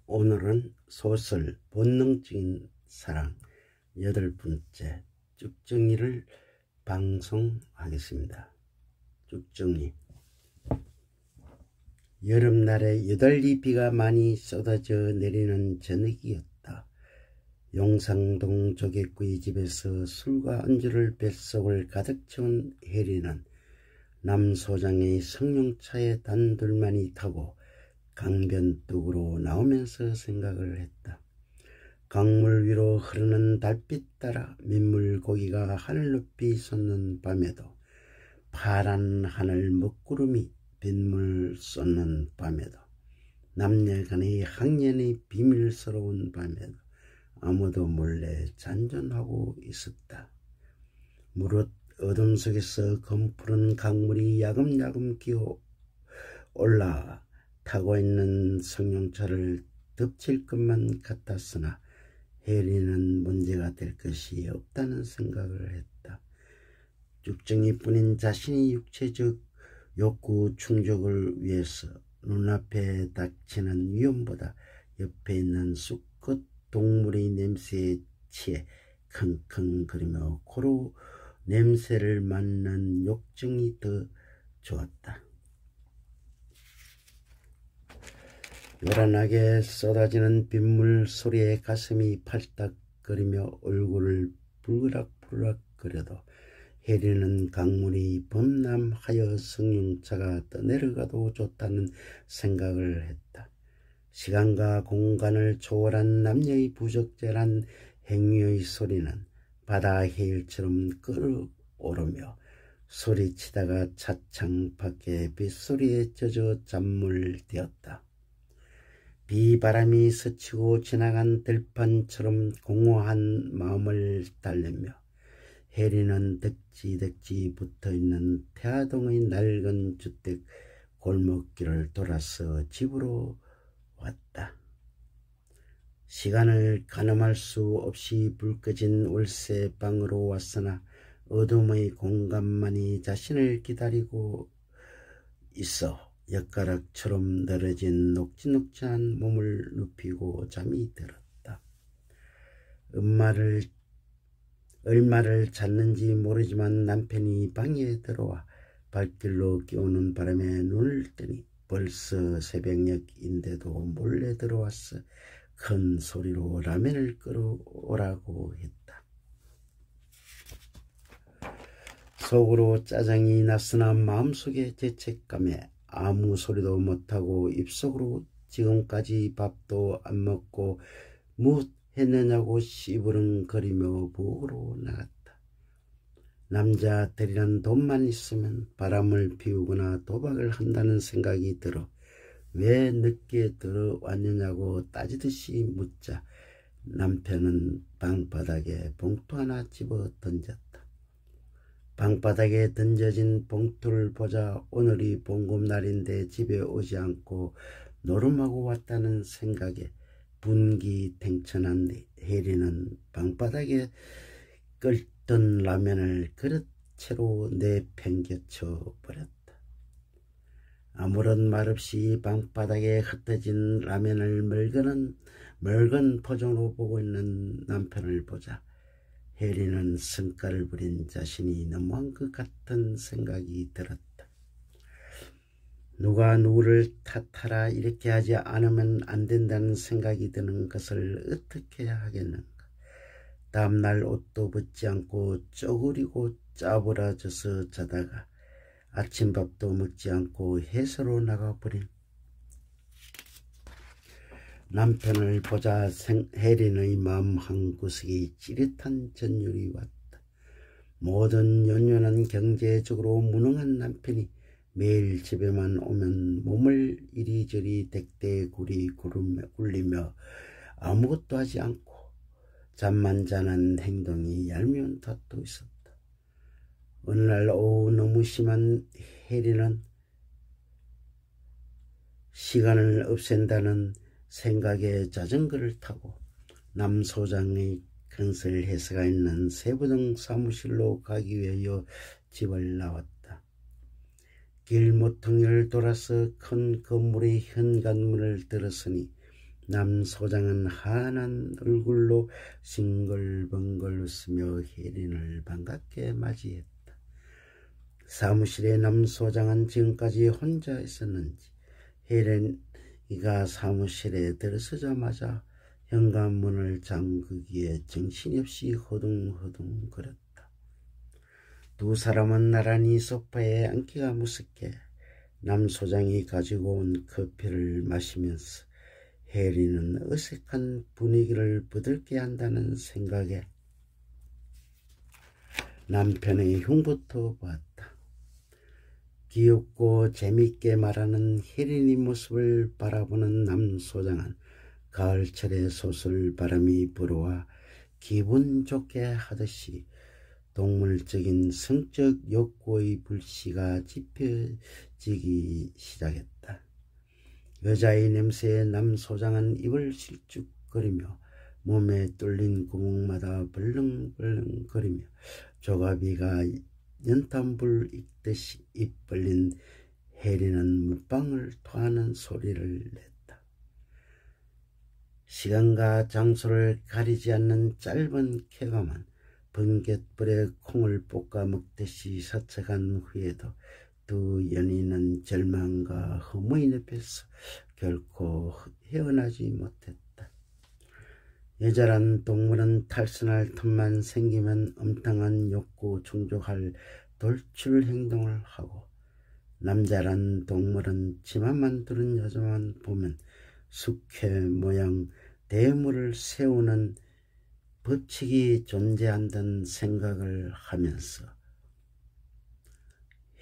오늘은 소설 본능적인 사랑 8번째 쭉정이를 방송하겠습니다. 쭉정이. 여름날에 유달리 비가 많이 쏟아져 내리는 저녁이었다. 용상동 조개구이 집에서 술과 안주를 뱃속을 가득 채운 혜리는 남소장의 승용차에 단둘만이 타고 강변둑으로 나오면서 생각을 했다. 강물 위로 흐르는 달빛 따라 민물고기가 하늘 높이 솟는 밤에도, 파란 하늘 먹구름이 빗물 쏟는 밤에도, 남녀간의 학년의 비밀스러운 밤에도 아무도 몰래 잔존하고 있었다. 무릇 어둠 속에서 검푸른 강물이 야금야금 기어 올라 타고 있는 승용차를 덮칠 것만 같았으나 혜리는 문제가 될 것이 없다는 생각을 했다. 쭉정이뿐인 자신의 육체적 욕구 충족을 위해서 눈앞에 닥치는 위험보다 옆에 있는 수컷 동물의 냄새에 취해 킁킁거리며 코로 냄새를 맡는 욕정이 더 좋았다. 요란하게 쏟아지는 빗물 소리에 가슴이 팔딱거리며 얼굴을 불그락불그락거려도 혜리는 강물이 범람하여 승용차가 떠내려가도 좋다는 생각을 했다. 시간과 공간을 초월한 남녀의 부적절한 행위의 소리는 바다 해일처럼 끓어오르며 소리치다가 차창 밖에 빗소리에 젖어 잠물되었다. 비바람이 스치고 지나간 들판처럼 공허한 마음을 달래며 혜리는 덕지덕지 붙어있는 태화동의 낡은 주택 골목길을 돌아서 집으로 왔다. 시간을 가늠할 수 없이 불 꺼진 월세 방으로 왔으나 어둠의 공간만이 자신을 기다리고 있어 엿가락처럼 늘어진 녹진녹진한 몸을 눕히고 잠이 들었다. 얼마를 잤는지 모르지만 남편이 방에 들어와 발길로 끼우는 바람에 눈을 뜨니 벌써 새벽녘인데도 몰래 들어와서 큰 소리로 라면을 끓여오라고 했다. 속으로 짜증이 났으나 마음속에 죄책감에 아무 소리도 못하고 입속으로 지금까지 밥도 안 먹고 무엇 했느냐고 씨부렁거리며 부엌으로 나갔다. 남자들이란 돈만 있으면 바람을 피우거나 도박을 한다는 생각이 들어 왜 늦게 들어왔느냐고 따지듯이 묻자 남편은 방바닥에 봉투 하나 집어 던졌다. 방바닥에 던져진 봉투를 보자 오늘이 봉급날인데 집에 오지 않고 노름하고 왔다는 생각에 분기탱천한 혜리는 방바닥에 끓던 라면을 그릇채로 내팽개쳐 버렸다. 아무런 말 없이 방바닥에 흩어진 라면을 멀건 표정으로 보고 있는 남편을 보자 혜리는 성깔을 부린 자신이 너무한 것 같은 생각이 들었다. 누가 누구를 탓하라 이렇게 하지 않으면 안 된다는 생각이 드는 것을 어떻게 하겠는가. 다음날 옷도 벗지 않고 쪼그리고 짜부라져서 자다가 아침밥도 먹지 않고 회사로 나가버린 남편을 보자 혜린의 마음 한구석에 찌릿한 전율이 왔다. 모든 연연한 경제적으로 무능한 남편이 매일 집에만 오면 몸을 이리저리 댁대구리 굴리며 아무것도 하지 않고 잠만 자는 행동이 얄미운 탓도 있었다. 어느 날 오후 너무 심한 혜리는 시간을 없앤다는 생각에 자전거를 타고 남소장의 건설 회사가 있는 세부동 사무실로 가기 위하여 집을 나왔다. 길모퉁이를 돌아서 큰 건물의 현관문을 들었으니 남 소장은 환한 얼굴로 싱글벙글 웃으며 혜린을 반갑게 맞이했다. 사무실에 남 소장은 지금까지 혼자 있었는지 혜린이가 사무실에 들어서자마자 현관문을 잠그기에 정신없이 허둥허둥 거렸다. 두 사람은 나란히 소파에 앉기가 무섭게 남 소장이 가지고 온 커피를 마시면서 혜린은 어색한 분위기를 부들게 한다는 생각에 남편의 흉부터 보았다. 귀엽고 재미있게 말하는 혜린이 모습을 바라보는 남 소장은 가을철의 소설바람이 불어와 기분 좋게 하듯이 동물적인 성적 욕구의 불씨가 지펴지기 시작했다. 여자의 냄새에 남 소장은 입을 실쭉거리며 몸에 뚫린 구멍마다 벌렁벌렁거리며 조가비가 연탄불 익듯이 입 벌린 혜린은 물방울 토하는 소리를 냈다. 시간과 장소를 가리지 않는 짧은 쾌감은 번갯불에 콩을 볶아 먹듯이 서쳐간 후에도 두 연인은 절망과 허무의 늪에서 결코 헤어나지 못했다. 여자란 동물은 탈선할 틈만 생기면 엄청난 욕구 충족할 돌출 행동을 하고, 남자란 동물은 치마만 두른 여자만 보면 숙회 모양 대물을 세우는 법칙이 존재한다는 생각을 하면서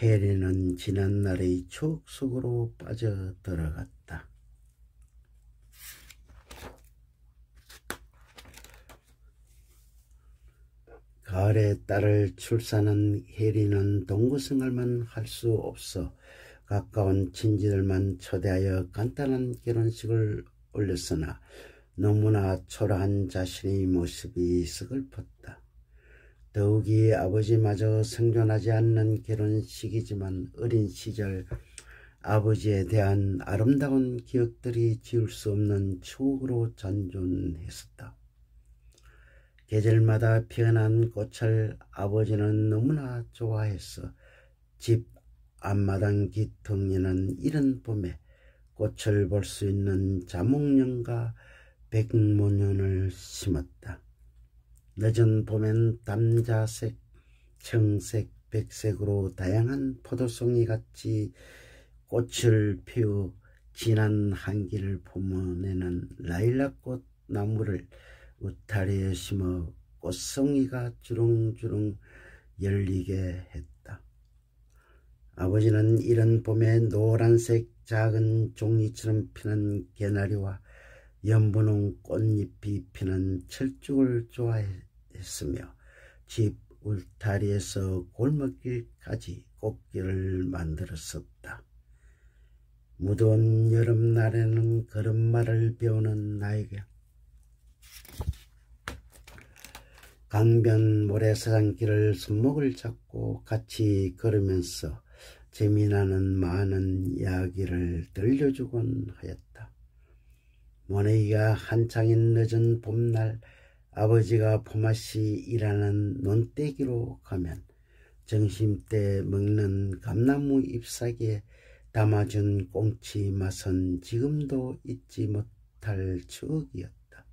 혜린은 지난날의 추억 속으로 빠져들어갔다. 가을에 딸을 출산한 혜린은 동거생활만 할 수 없어 가까운 친지들만 초대하여 간단한 결혼식을 올렸으나 너무나 초라한 자신의 모습이 서글펐다. 더욱이 아버지마저 생존하지 않는 결혼식이지만 어린 시절 아버지에 대한 아름다운 기억들이 지울 수 없는 추억으로 잔존했었다. 계절마다 피어난 꽃을 아버지는 너무나 좋아했어 집 앞마당 기퉁이는 이른 봄에 꽃을 볼 수 있는 자목련과 백문연을 심었다. 늦은 봄엔 담자색, 청색, 백색으로 다양한 포도송이 같이 꽃을 피우 진한 한기를 뿜어내는 라일락꽃 나무를 울타리에 심어 꽃송이가 주렁주렁 열리게 했다. 아버지는 이른 봄에 노란색 작은 종이처럼 피는 개나리와 연분홍 꽃잎이 피는 철쭉을 좋아했으며 집 울타리에서 골목길까지 꽃길을 만들었었다. 무더운 여름날에는 걸음마를 배우는 나에게 강변 모래사장길을 손목을 잡고 같이 걸으면서 재미나는 많은 이야기를 들려주곤 하였다. 모내기가 한창인 늦은 봄날 아버지가 포맛이 일하는 논떼기로 가면 점심때 먹는 감나무 잎사귀에 담아준 꽁치 맛은 지금도 잊지 못할 추억이었다.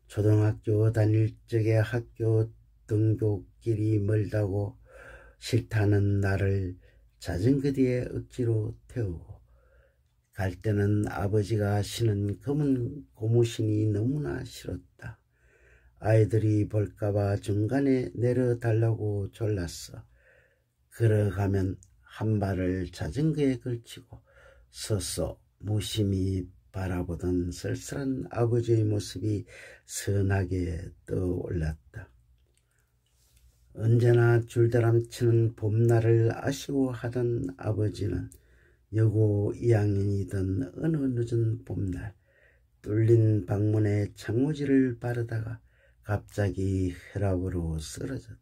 초등학교 다닐 적에 학교 등교길이 멀다고 싫다는 나를 자전거 뒤에 억지로 태우고 갈 때는 아버지가 신은 검은 고무신이 너무나 싫었다. 아이들이 볼까봐 중간에 내려달라고 졸랐어. 걸어가면 한 발을 자전거에 걸치고 서서 무심히 바라보던 쓸쓸한 아버지의 모습이 선하게 떠올랐다. 언제나 줄다람치는 봄날을 아쉬워하던 아버지는 여고 2학년이던 어느 늦은 봄날 뚫린 방문에 창호지를 바르다가 갑자기 혈압으로 쓰러졌다.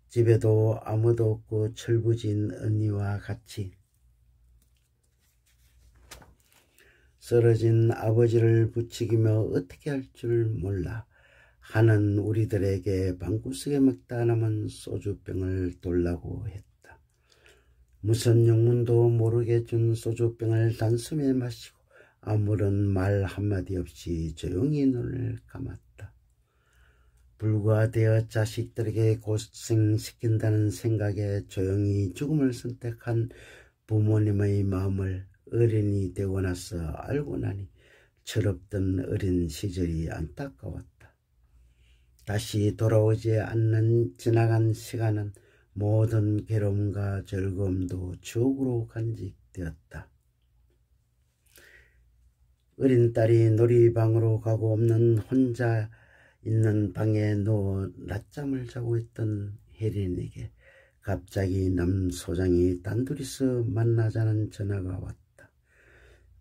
집에도 아무도 없고 철부진 언니와 같이 쓰러진 아버지를 부추기며 어떻게 할 줄 몰라 하는 우리들에게 방구석에 먹다 남은 소주병을 돌라고 했다. 무슨 영문도 모르게 준 소주병을 단숨에 마시고 아무런 말 한마디 없이 조용히 눈을 감았다. 불과되어 자식들에게 고생시킨다는 생각에 조용히 죽음을 선택한 부모님의 마음을 어른이 되고 나서 알고 나니 철없던 어린 시절이 안타까웠다. 다시 돌아오지 않는 지나간 시간은 모든 괴로움과 즐거움도 추억으로 간직되었다. 어린 딸이 놀이방으로 가고 없는 혼자 있는 방에 누워 낮잠을 자고 있던 혜린에게 갑자기 남 소장이 단둘이서 만나자는 전화가 왔다.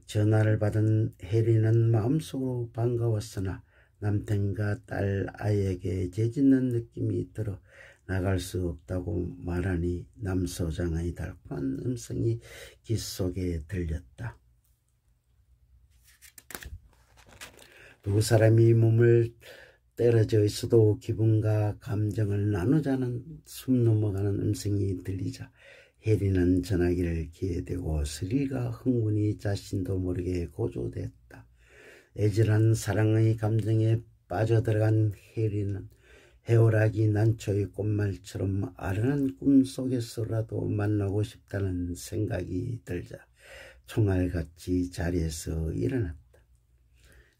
전화를 받은 혜린은 마음속으로 반가웠으나 남편과 딸 아이에게 죄짓는 느낌이 들어 나갈 수 없다고 말하니 남 소장의 달콤한 음성이 귀 속에 들렸다. 두 사람이 몸을 떨어져 있어도 기분과 감정을 나누자는 숨 넘어가는 음성이 들리자 혜리는 전화기를 귀에 대고 스릴과 흥분이 자신도 모르게 고조됐다. 애절한 사랑의 감정에 빠져들어간 혜리는 해오라기 난초의 꽃말처럼 아련한 꿈속에서라도 만나고 싶다는 생각이 들자 총알같이 자리에서 일어났다.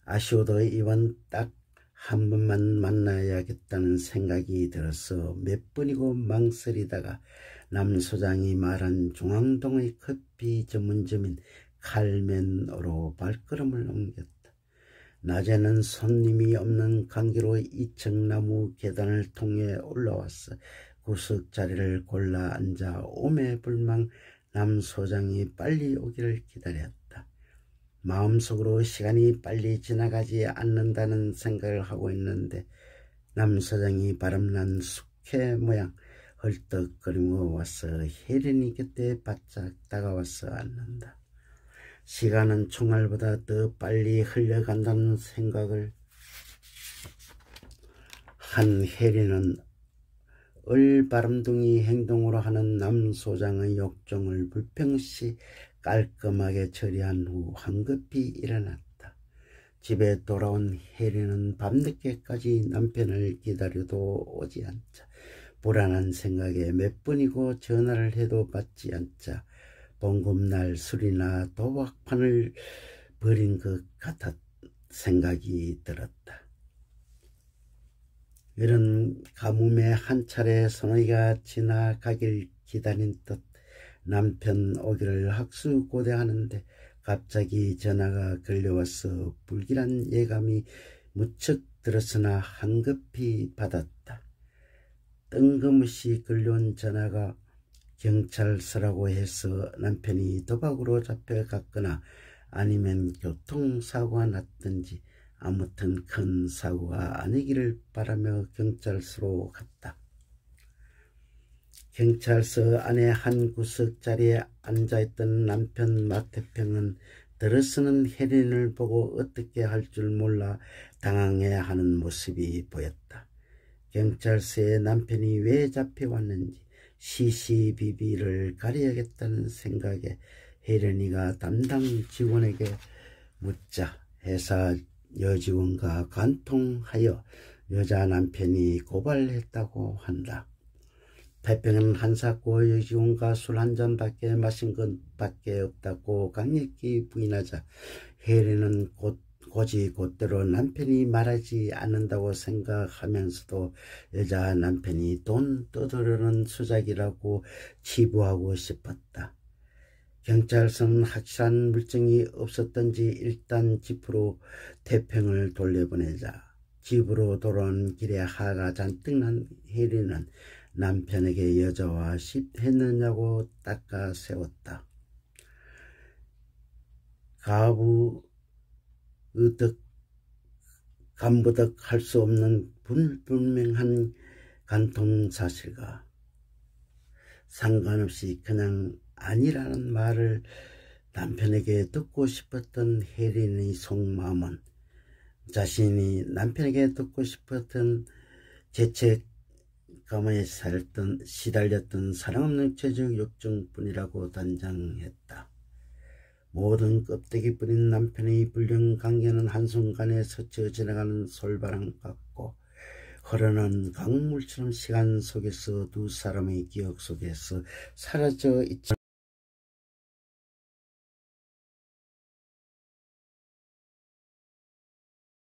아쉬워도 이번 딱 한 번만 만나야겠다는 생각이 들어서 몇 번이고 망설이다가 남 소장이 말한 중앙동의 커피 전문점인 칼맨으로 발걸음을 옮겼다. 낮에는 손님이 없는 관계로 2층 나무 계단을 통해 올라와서 구석 자리를 골라 앉아 오매불망 남 소장이 빨리 오기를 기다렸다. 마음속으로 시간이 빨리 지나가지 않는다는 생각을 하고 있는데 남 소장이 바람난 숙회 모양 헐떡거리며 와서 혜린이 곁에 바짝 다가와서 앉는다. 시간은 총알보다 더 빨리 흘러간다는 생각을 한 혜린은 얼바람둥이 행동으로 하는 남 소장의 욕정을 불평시 깔끔하게 처리한 후 황급히 일어났다. 집에 돌아온 혜린은 밤늦게까지 남편을 기다려도 오지 않자 불안한 생각에 몇 번이고 전화를 해도 받지 않자 봉급날 술이나 도박판을 벌인 것 같았 생각이 들었다. 이런 가뭄에 한 차례 소나기가 지나가길 기다린 듯 남편 오기를 학수고대하는데 갑자기 전화가 걸려와서 불길한 예감이 무척 들었으나 한급히 받았다. 뜬금없이 걸려온 전화가 경찰서라고 해서 남편이 도박으로 잡혀갔거나 아니면 교통사고가 났든지 아무튼 큰 사고가 아니기를 바라며 경찰서로 갔다. 경찰서 안에 한 구석 자리에 앉아있던 남편 마태평은 들어서는 혜린을 보고 어떻게 할 줄 몰라 당황해하는 모습이 보였다. 경찰서에 남편이 왜 잡혀왔는지 시시비비를 가려야겠다는 생각에 혜린이가 담당 직원에게 묻자 회사 여직원과 관통하여 여자 남편이 고발했다고 한다. 태평은 한사코 여직원과 술 한 잔밖에 마신 것밖에 없다고 강력히 부인하자 혜린은 곧대로 남편이 말하지 않는다고 생각하면서도 여자 남편이 돈 떠들어는 수작이라고 치부하고 싶었다. 경찰서는 확실한 물증이 없었던지 일단 집으로 태평을 돌려보내자 집으로 돌아온 길에 화가 잔뜩 난 혜린은 남편에게 여자와 씹했느냐고 닦아 세웠다. 간부덕 할 수 없는 불분명한 간통 사실과 상관없이 그냥 아니라는 말을 남편에게 듣고 싶었던 혜린의 속마음은 자신이 남편에게 듣고 싶었던 죄책감에 시달렸던 사랑없는 죄적 욕정뿐이라고 단정했다. 모든 껍데기 뿌린 남편의 불륜 관계는 한순간에 스쳐 지나가는 솔바람 같고 흐르는 강물처럼 시간 속에서 두 사람의 기억 속에서 사라져 있지